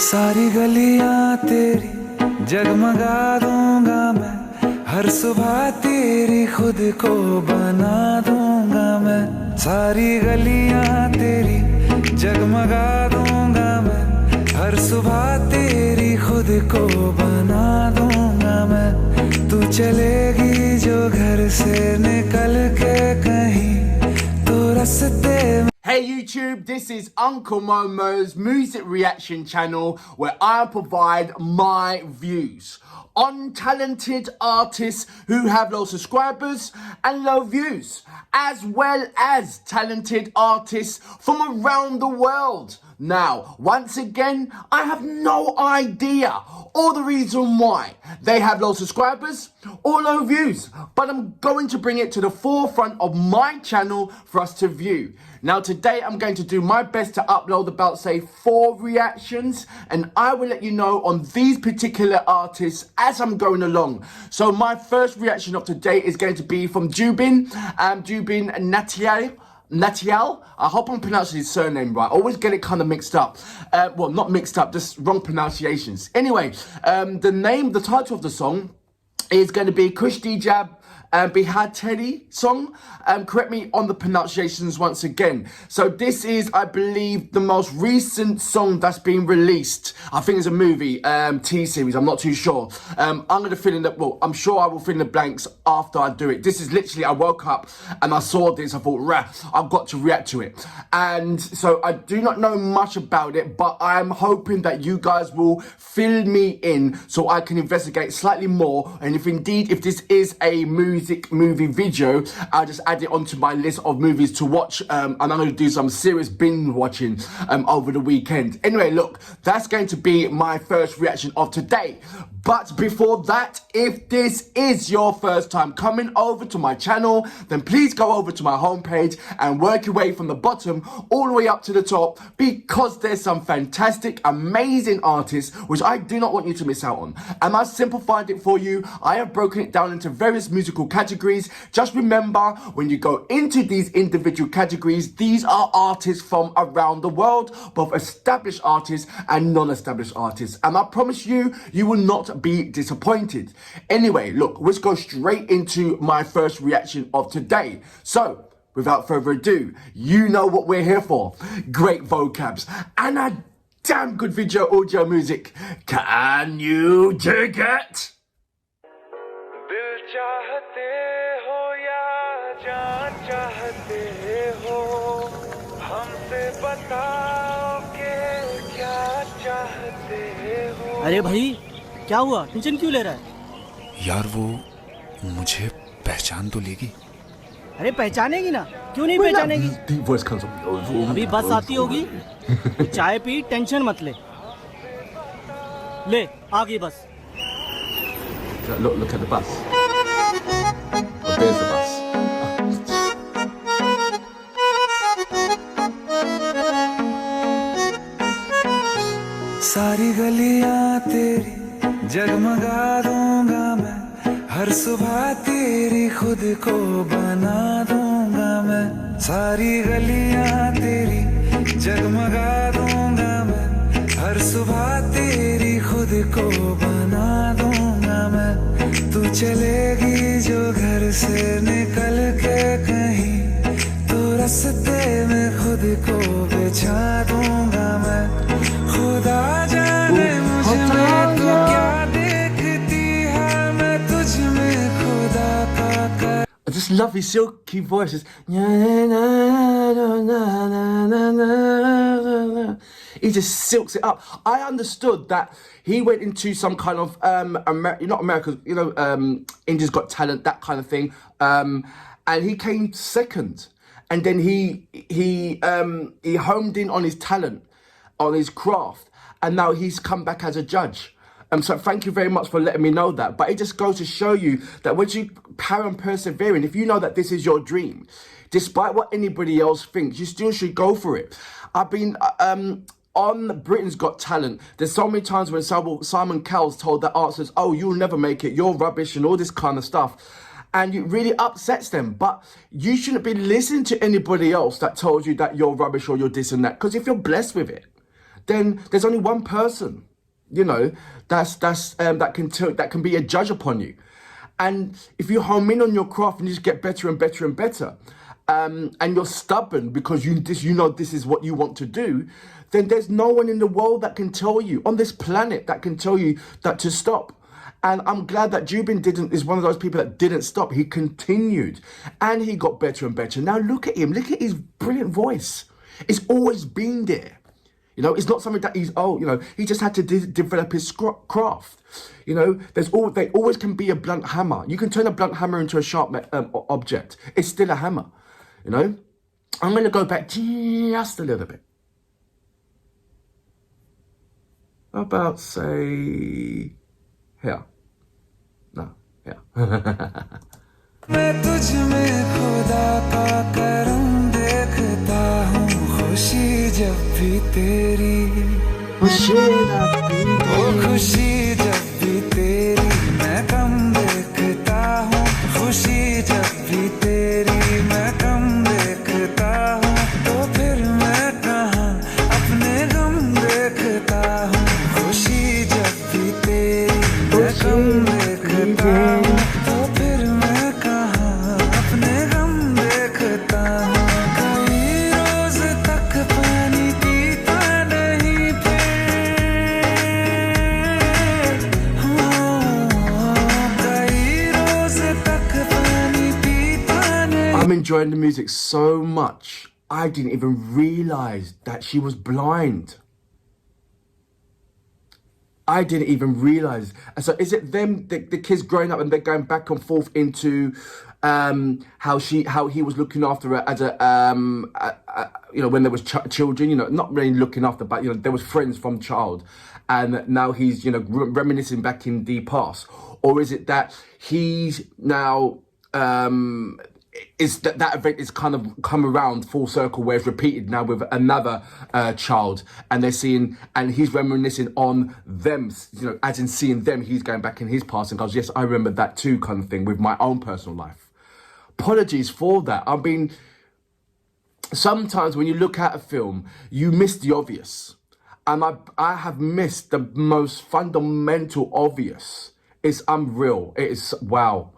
सारी गलियां तेरी जगमगा दूंगा मैं, हर सुबह तेरी खुद को बना दूंगा मैं। सारी गलियां तेरी जगमगा दूंगा मैं, हर सुबह तेरी खुद को बना दूंगा मैं। तू चलेगी जो घर से निकल के कहीं तो रास्ते में। Hey YouTube, this is Uncle Momo's music reaction channel where I provide my views on talented artists who have low subscribers and low views, as well as talented artists from around the world. Now, once again, I have no idea or the reason why they have low subscribers or low views, but I'm going to bring it to the forefront of my channel for us to view. Now today I'm going to do my best to upload about say 4 reactions, and I will let you know on these particular artists as I'm going along. So my first reaction of today is going to be from Jubin Nautiyal. I hope I'm pronouncing his surname right. I always get it kind of mixed up. Well, not mixed up, just wrong pronunciations. Anyway, the title of the song is going to be Khushi Jab Bhi Teri song. Correct me on the pronunciations once again. So this is, I believe, the most recent song that's been released. I think it's a movie, T-Series, I'm not too sure. I'm going to fill in the, well, I'm sure I will fill in the blanks after I do it. This is literally, I woke up and I saw this, I thought, rah, I've got to react to it. And so I do not know much about it, but I'm hoping that you guys will fill me in so I can investigate slightly more. And if indeed, if this is a movie video, I'll just add it onto my list of movies to watch, and I'm going to do some serious binge watching over the weekend. Anyway, look, that's going to be my first reaction of today. But before that, if this is your first time coming over to my channel, then please go over to my homepage and work your way from the bottom all the way up to the top, because there's some fantastic, amazing artists which I do not want you to miss out on. And I've simplified it for you. I have broken it down into various musical categories. Just remember, when you go into these individual categories, these are artists from around the world, both established artists and non-established artists. And I promise you, you will not be disappointed. Anyway, look, let's go straight into my first reaction of today. So, without further ado, you know what we're here for. Great vocabs and a damn good video audio music. Can you dig it? अरे भाई, क्या हुआ? Tension क्यों ले रहा है? यार वो मुझे पहचान तो लेगी। अरे पहचानेगी ना, क्यों नहीं पहचानेगी? अभी बस आती होगी। चाय पी, टेंशन मत ले। ले, आ गई बस। Look at the bus. Oh, there's the bus. सारी गलियां तेरी जगमगा दूंगा मैं, हर सुबह तेरी खुद को बना दूंगा मैं। सारी गलियां तेरी जगमगा दूंगा मैं, हर सुबह तेरी खुद को बना दूंगा मैं। तू चलेगी जो घर से निकल के कहीं तो रास्ते में खुद को बिछा दूंगा मैं। खुदा जाने मुझ में तो क्या देखती है, मैं तुझ में खुदा का कर। I just love his silky voices. He just silks it up. I understood that he went into some kind of not America, you know, India's Got Talent, that kind of thing, and he came second. And then he homed in on his talent, on his craft, and now he's come back as a judge. So thank you very much for letting me know that. But it just goes to show you that when you carry on persevering, if you know that this is your dream, despite what anybody else thinks, you still should go for it. I've been on Britain's Got Talent. There's so many times when Simon Cowell's told the answers, oh, you'll never make it, you're rubbish, and all this kind of stuff. And it really upsets them. But you shouldn't be listening to anybody else that tells you that you're rubbish or you're this and that. Because if you're blessed with it, then there's only one person, you know, that can be a judge upon you. And if you home in on your craft and you just get better and better and better, and you're stubborn because you know this is what you want to do, then there's no one in the world that can tell you, on this planet, that can tell you that to stop. And I'm glad that Jubin is one of those people that didn't stop. He continued and he got better and better. Now look at him, look at his brilliant voice. It's always been there. You know, it's not something that he just had to develop his craft. You know, there always can be a blunt hammer. You can turn a blunt hammer into a sharp object. It's still a hammer, you know. I'm going to go back just a little bit. About, say, here. No, here. मैं तुझ में खुदा का करम देखता हूँ खुशी जब भी तेरी खुशी जब भी तेरी मैं कम देखता हूँ खुशी जब भी तेरी मैं कम देखता हूँ तो फिर मैं कहाँ अपने गम देखता हूँ खुशी जब भी तेरी मैं कम देखता हूँ तो फिर मैं कहाँ अपने गम देखता हूँ कई रोज तक पानी पीता नहीं फिर कई रोज तक पानी पीता नहीं. I'm enjoying the music so much. I didn't even realize that she was blind. I didn't even realize. And so is it them, the kids growing up and they're going back and forth into how he was looking after her as a, you know, when there was children, you know, not really looking after, but, you know, there was friends from child. And now he's, you know, reminiscing back in the past. Or is it that he's now, is that event is kind of come around full circle where it's repeated now with another child, and they're seeing, and he's reminiscing on them, you know, as in seeing them, he's going back in his past and goes, yes, I remember that too, kind of thing, with my own personal life. Apologies for that. I mean, sometimes when you look at a film, you miss the obvious, and I have missed the most fundamental obvious. It's unreal. It is, wow.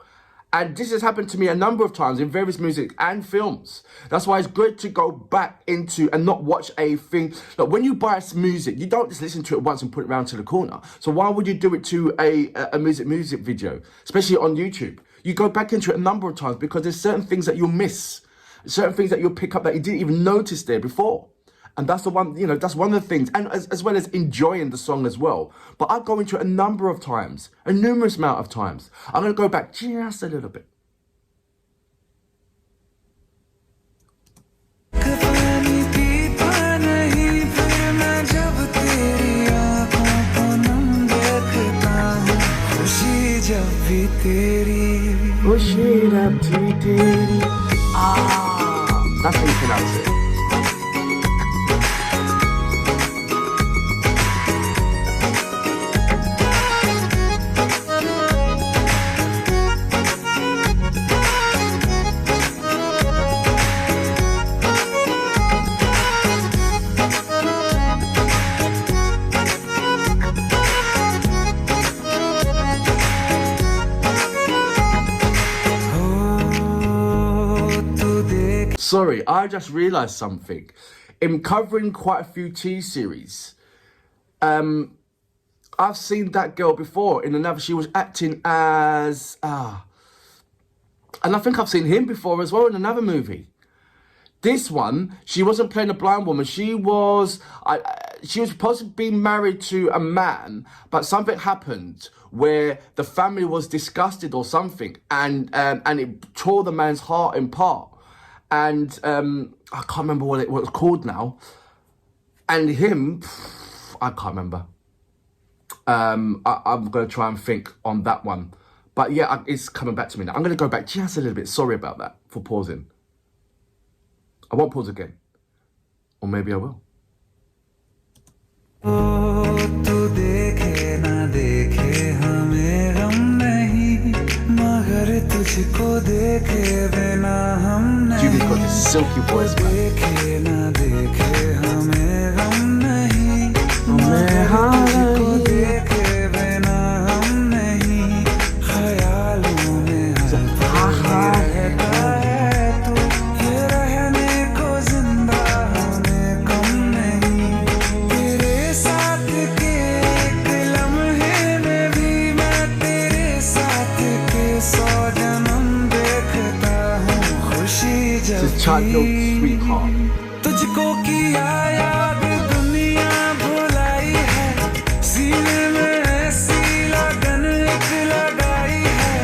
And this has happened to me a number of times in various music and films. That's why it's good to go back into and not watch a thing. Like when you buy music, you don't just listen to it once and put it around to the corner. So why would you do it to a music video, especially on YouTube? You go back into it a number of times because there's certain things that you'll miss, certain things that you'll pick up that you didn't even notice there before. And that's the one, you know, that's one of the things, and as well as enjoying the song as well. But I go into it a number of times, a numerous amount of times. I'm going to go back just a little bit. That's how you pronounce it. Sorry, I just realised something. In covering quite a few T-Series, I've seen that girl before in another. She was acting as and I think I've seen him before as well in another movie. This one, she wasn't playing a blind woman. She was supposed to be married to a man, but something happened where the family was disgusted or something, and it tore the man's heart in part. And I can't remember what it was called now. And him, I can't remember. I'm going to try and think on that one. But yeah, it's coming back to me now. I'm going to go back just a little bit. Sorry about that for pausing. I won't pause again. Or maybe I will. Jubi's got this silky voice, man. childhood sweetheart. तुझको किया याद दुनिया भुलाई है सीने में ऐसी लगन एक लगाई है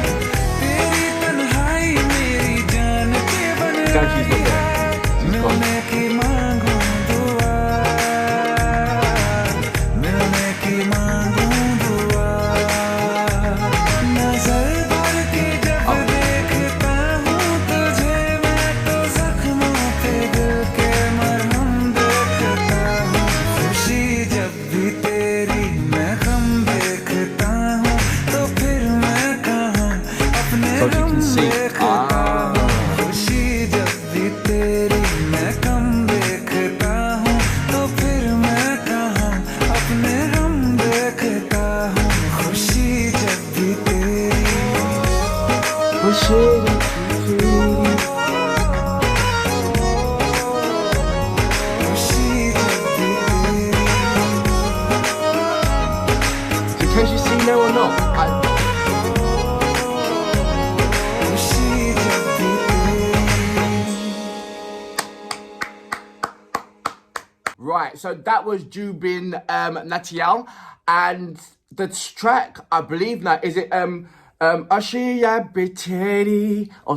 तेरी तन्हाई मेरी जान के बन गई है मिलने की मांगू दुआ मिलने की मांगू दुआ नजर भर के जब देखता हूँ तुझे मैं तो जख्मों पे दिल के मरहम देखता हूँ खुशी जब भी तेरी मैं गम देखता हूँ तो फिर मैं कहाँ अपने So you gum can see. देखता हूँ खुशी जब भी तेरी मैं गम देखता हूँ तो फिर मैं कहाँ अपने गम देखता हूँ खुशी जब भी तेरी खुशी जब भी तेरी So can she see now or not? खुशी जब भी तेरी Right, so that was Jubin Nautiyal, and the track, I believe now, is it Khushi Jab Bhi Teri? Or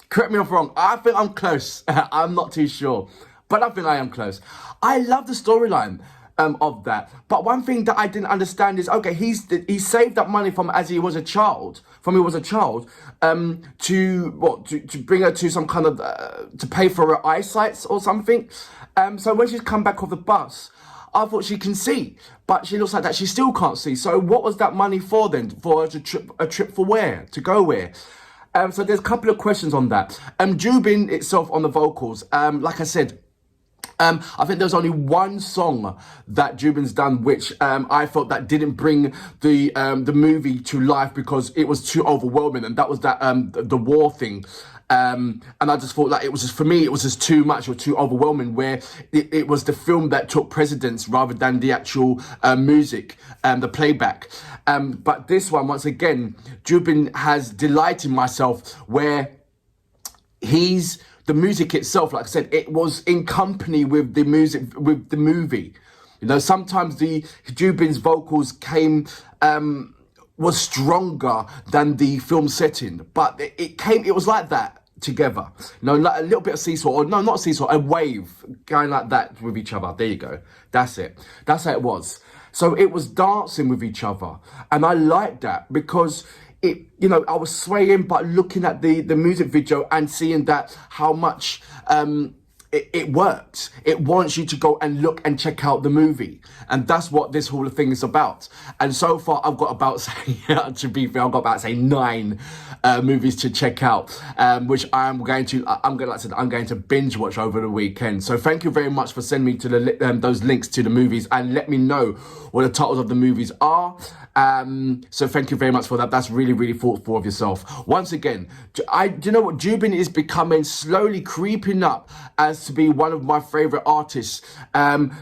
correct me if I'm wrong. I think I'm close. I'm not too sure, but I think I am close. I love the storyline of that, but one thing that I didn't understand is okay, he saved that money from as he was a child, to bring her to some kind of to pay for her eyesight or something. So when she's come back off the bus, I thought she can see, but she looks like that she still can't see. So what was that money for then? For her to a trip for where? To go where? So there's a couple of questions on that. Jubin itself on the vocals, like I said, I think there's only one song that Jubin's done which I felt that didn't bring the movie to life because it was too overwhelming, and that was that the war thing. And I just thought that it was just, for me, it was just too much or too overwhelming, where it was the film that took precedence rather than the actual music and the playback. But this one, once again, Jubin has delighted myself where the music itself, like I said, it was in company with the music, with the movie. You know, sometimes Jubin's vocals was stronger than the film setting, but it was like that together. You know, like a little bit of seesaw, or no, not seesaw, a wave going like that with each other. There you go. That's it. That's how it was. So it was dancing with each other. And I liked that because I was swaying, but looking at the music video and seeing that how much it works. It wants you to go and look and check out the movie. And that's what this whole thing is about. And so far, I've got about, to be fair, I've got about, 9 movies to check out, which I'm going to binge watch over the weekend. So thank you very much for sending me to those links to the movies and let me know what the titles of the movies are. So thank you very much for that. That's really, really thoughtful of yourself. Once again, do you know what? Jubin is becoming slowly creeping up as to be one of my favorite artists.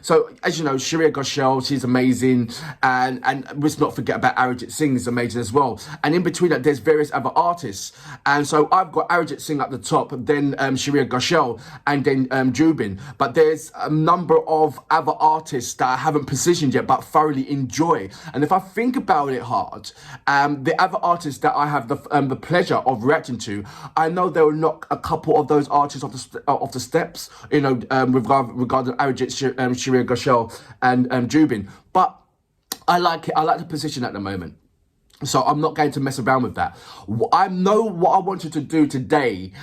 So as you know, Shreya Ghoshal, she's amazing, and let's not forget about Arvind Singh is amazing as well. And in between that, there's various other artists. And so I've got Arvind Singh at the top, then Shreya Ghoshal, and then Jubin. But there's a number of other artists that I haven't positioned yet, but thoroughly enjoy. And if I think about it hard, the other artists that I have the pleasure of reacting to, I know there will knock a couple of those artists off the steps, you know, regarding Arvind, Shreya Ghoshal, and Jubin. But I like it. I like the position at the moment. So I'm not going to mess around with that. I know what I wanted to do today,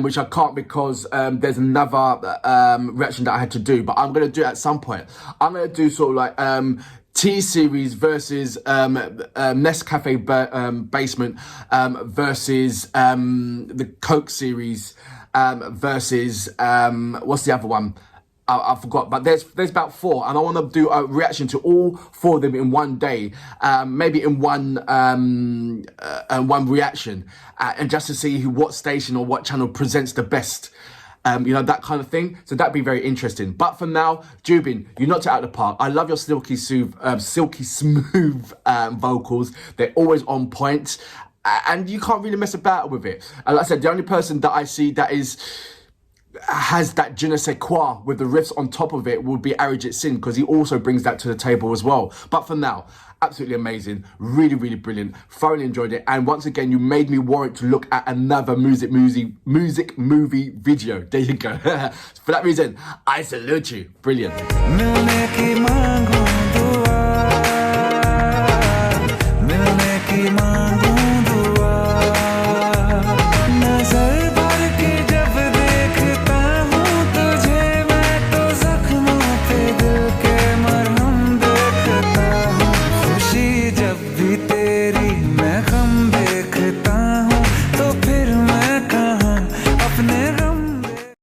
which I can't because there's another reaction that I had to do, but I'm going to do it at some point. I'm going to do sort of like T-Series versus Nescafe Basement versus the Coke series versus what's the other one? I forgot, but there's about 4, and I want to do a reaction to all 4 of them in one day, maybe in one reaction, and just to see what station or what channel presents the best. That kind of thing. So that'd be very interesting. But for now, Jubin, you knocked it out of the park. I love your silky smooth vocals. They're always on point, and you can't really mess about with it. And like I said, the only person that I see that is has that je ne sais quoi with the riffs on top of it would be Arijit Singh, because he also brings that to the table as well. But for now, absolutely amazing, really, really brilliant, thoroughly enjoyed it. And once again, you made me warrant to look at another music movie video. There you go. For that reason, I salute you. Brilliant.